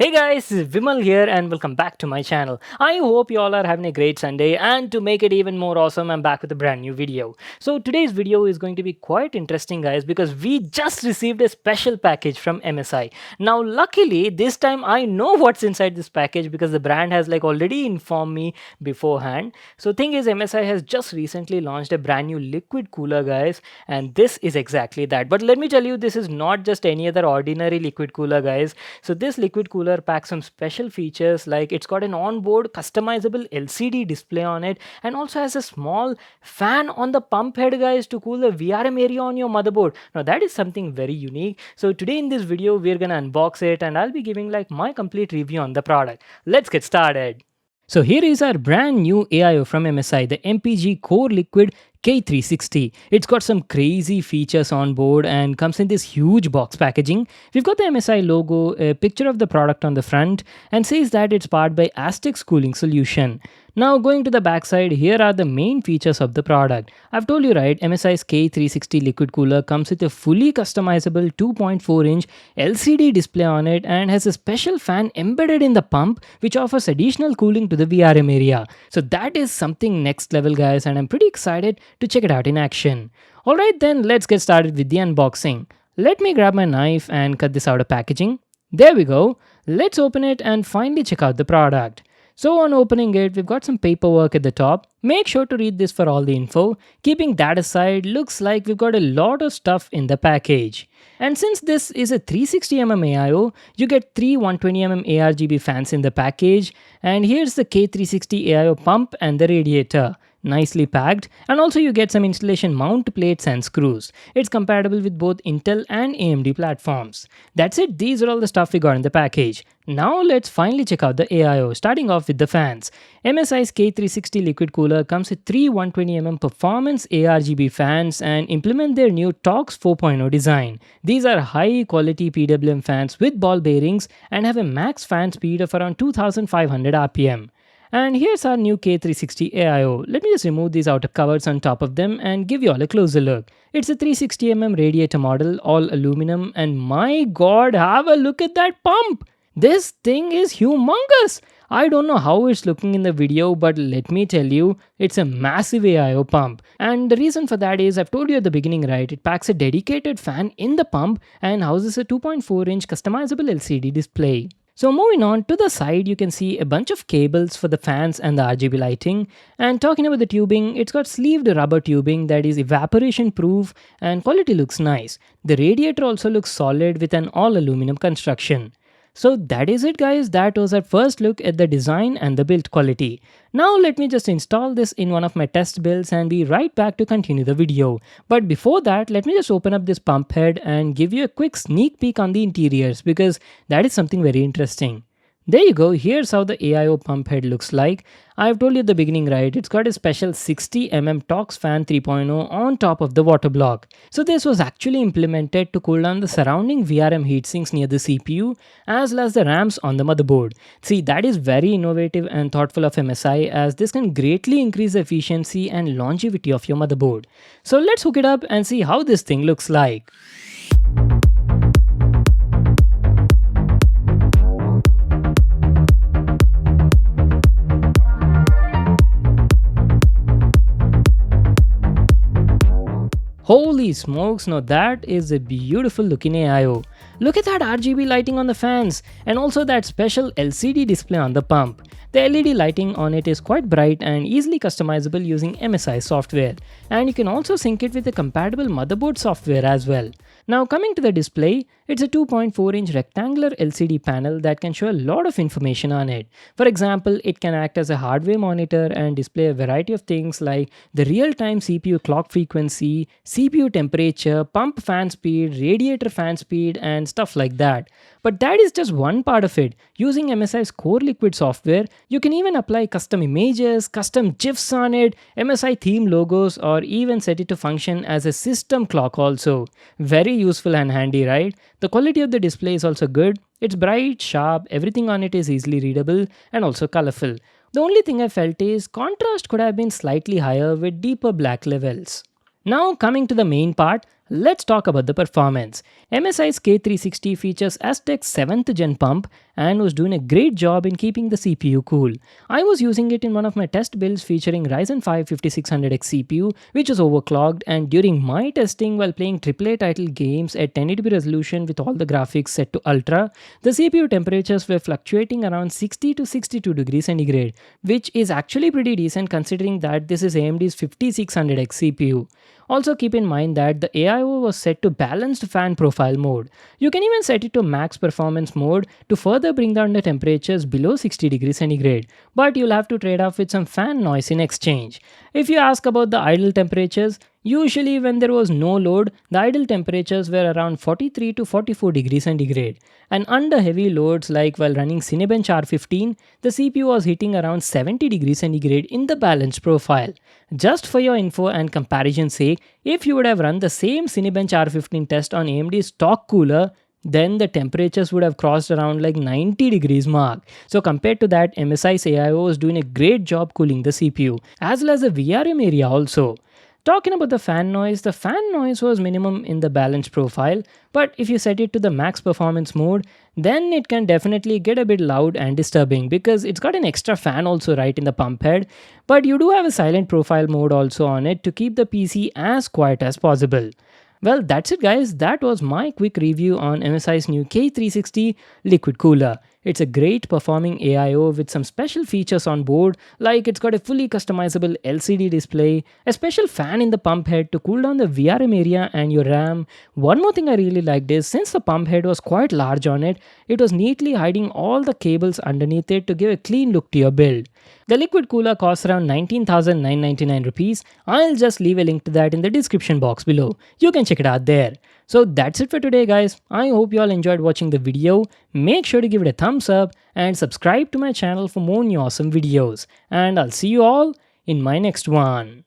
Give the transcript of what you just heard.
Hey guys, this is Vimal here and welcome back to my channel. I hope you all are having a great Sunday, and to make it even more awesome, I'm back with a brand new video. So today's video is going to be quite interesting guys because we just received a special package from MSI. Now luckily this time I know what's inside this package because the brand has already informed me beforehand. So thing is, MSI has just recently launched a brand new liquid cooler guys, and this is exactly that. But let me tell you, this is not just any other ordinary liquid cooler guys. So this liquid cooler packs some special features, like it's got an onboard customizable LCD display on it, and also has a small fan on the pump head guys to cool the VRM area on your motherboard. Now that is something very unique. So today in this video we're gonna unbox it and I'll be giving my complete review on the product. Let's get started. So here is our brand new AIO from MSI, the MPG Core Liquid K360. It's got some crazy features on board and comes in this huge box packaging. We've got the MSI logo, a picture of the product on the front, and says that it's powered by Aztec's cooling solution. Now going to the backside, here are the main features of the product. I've told you right, MSI's K360 liquid cooler comes with a fully customizable 2.4-inch LCD display on it and has a special fan embedded in the pump which offers additional cooling to the VRM area. So that is something next level guys, and I'm pretty excited to check it out in action. Alright then, let's get started with the unboxing. Let me grab my knife and cut this out of packaging. There we go. Let's open it and finally check out the product. So on opening it, we've got some paperwork at the top. Make sure to read this for all the info. Keeping that aside, looks like we've got a lot of stuff in the package. And since this is a 360mm AIO, you get three 120mm ARGB fans in the package. And here's the K360 AIO pump and the radiator. Nicely packed, and also you get some installation mount plates and screws. It's compatible with both Intel and AMD platforms. That's it, these are all the stuff we got in the package. Now let's finally check out the AIO, starting off with the fans. MSI's K360 liquid cooler comes with three 120mm performance ARGB fans and implement their new Torx 4.0 design. These are high quality PWM fans with ball bearings and have a max fan speed of around 2500 RPM. And here's our new K360 AIO. Let me just remove these outer covers on top of them and give you all a closer look. It's a 360mm radiator model, all aluminum, and my god, have a look at that pump! This thing is humongous! I don't know how it's looking in the video, but let me tell you, it's a massive AIO pump. And the reason for that is, I've told you at the beginning, right, it packs a dedicated fan in the pump and houses a 2.4-inch customizable LCD display. So moving on to the side, you can see a bunch of cables for the fans and the RGB lighting. And talking about the tubing, it's got sleeved rubber tubing that is evaporation proof and quality looks nice. The radiator also looks solid with an all aluminum construction. So that is it guys, that was our first look at the design and the build quality. Now let me just install this in one of my test builds and be right back to continue the video. But before that, let me just open up this pump head and give you a quick sneak peek on the interiors because that is something very interesting. There you go, here's how the AIO pump head looks like. I've told you at the beginning, right, it's got a special 60mm Torx fan 3.0 on top of the water block. So this was actually implemented to cool down the surrounding VRM heatsinks near the CPU as well as the RAMs on the motherboard. See, that is very innovative and thoughtful of MSI, as this can greatly increase the efficiency and longevity of your motherboard. So let's hook it up and see how this thing looks like. Holy smokes, now that is a beautiful looking AIO. Look at that RGB lighting on the fans and also that special LCD display on the pump. The LED lighting on it is quite bright and easily customizable using MSI software, and you can also sync it with a compatible motherboard software as well. Now coming to the display, it's a 2.4-inch rectangular LCD panel that can show a lot of information on it. For example, it can act as a hardware monitor and display a variety of things like the real-time CPU clock frequency, CPU temperature, pump fan speed, radiator fan speed, and stuff like that. But that is just one part of it. Using MSI's Core Liquid software, you can even apply custom images, custom GIFs on it, MSI theme logos, or even set it to function as a system clock also. Very useful and handy, right? The quality of the display is also good. It's bright, sharp, everything on it is easily readable and also colorful. The only thing I felt is contrast could have been slightly higher with deeper black levels. Now coming to the main part, Let's talk about the performance. MSI's K360 features Aztec's 7th gen pump and was doing a great job in keeping the CPU cool. I was using it in one of my test builds featuring Ryzen 5 5600X CPU, which was overclocked, and during my testing while playing AAA title games at 1080p resolution with all the graphics set to ultra, the CPU temperatures were fluctuating around 60 to 62 degrees centigrade, which is actually pretty decent considering that this is AMD's 5600X CPU. Also keep in mind that the AIO was set to balanced fan profile mode. You can even set it to max performance mode to further bring down the temperatures below 60 degrees centigrade, but you'll have to trade off with some fan noise in exchange. If you ask about the idle temperatures, usually when there was no load, the idle temperatures were around 43 to 44 degrees centigrade. And under heavy loads like while running Cinebench R15, the CPU was hitting around 70 degrees centigrade in the balanced profile. Just for your info and comparison sake, if you would have run the same Cinebench R15 test on AMD's stock cooler, then the temperatures would have crossed around like 90 degrees mark. So compared to that, MSI's AIO was doing a great job cooling the CPU, as well as the VRM area also. Talking about the fan noise was minimum in the balanced profile, but if you set it to the max performance mode, then it can definitely get a bit loud and disturbing because it's got an extra fan also right in the pump head, but you do have a silent profile mode also on it to keep the PC as quiet as possible. Well, that's it guys. That was my quick review on MSI's new K360 liquid cooler. It's a great performing AIO with some special features on board, like it's got a fully customizable LCD display, a special fan in the pump head to cool down the VRM area and your RAM. One more thing I really liked is since the pump head was quite large on it, it was neatly hiding all the cables underneath it to give a clean look to your build. The liquid cooler costs around 19,999 rupees. I'll just leave a link to that in the description box below. You can check it out there. So that's it for today guys. I hope you all enjoyed watching the video. Make sure to give it a thumbs up and subscribe to my channel for more new awesome videos. And I'll see you all in my next one.